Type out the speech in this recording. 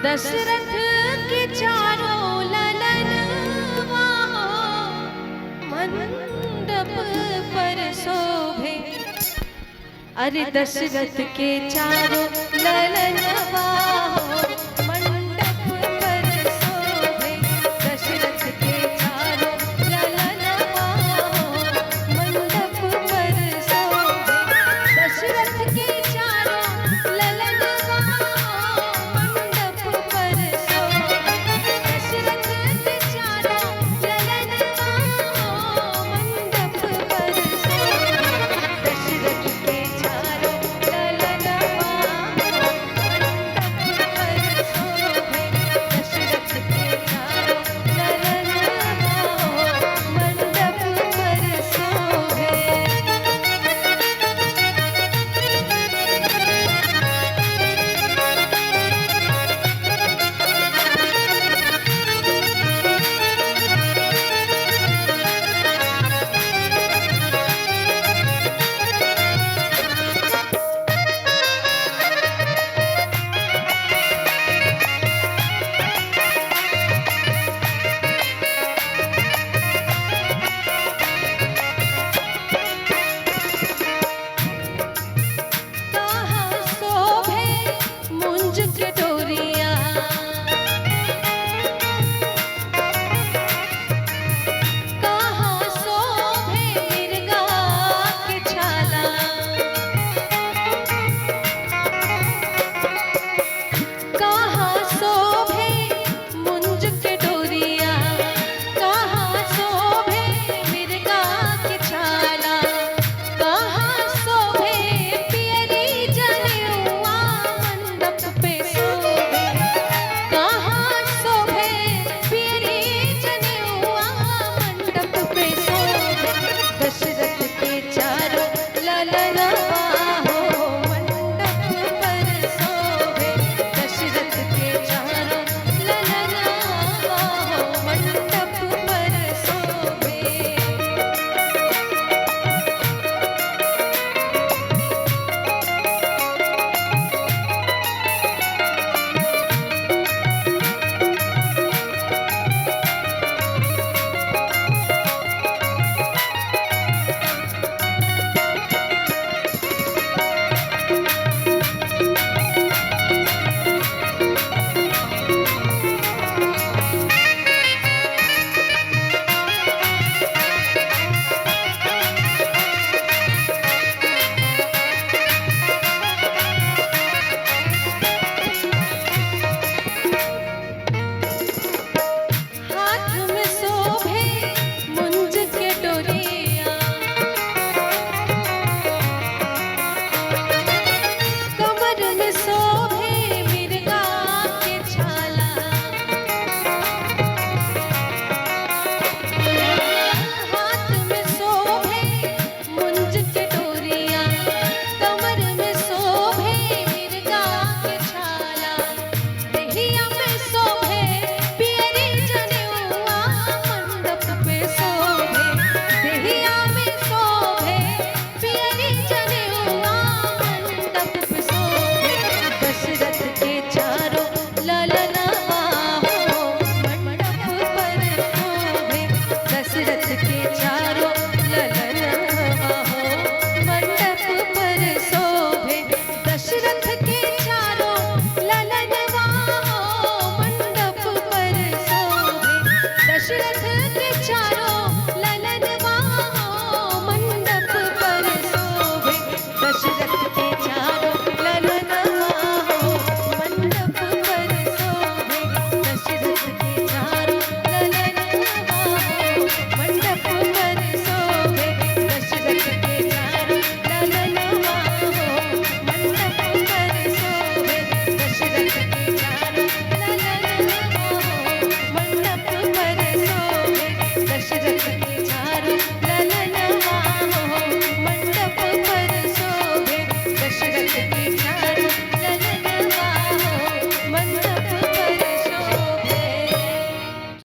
दशरथ के चारों ललनवा मंडप पर शोभे। अरे दशरथ के चारों ललनवा मंडप पर शोभे। दशरथ के चारों ललनवा मंडप पर शोभे। दशरथ के चारों ललनवा मंडप पर शोभे। दशरथ के चारों ललनवा मंडप पर शोभे। दशरथ के चारों ललनवा मंडप पर शोभे। दशरथ के चारों ललनवा मंडप पर शोभे। कहाँ शोभे मुंज के डोरिया।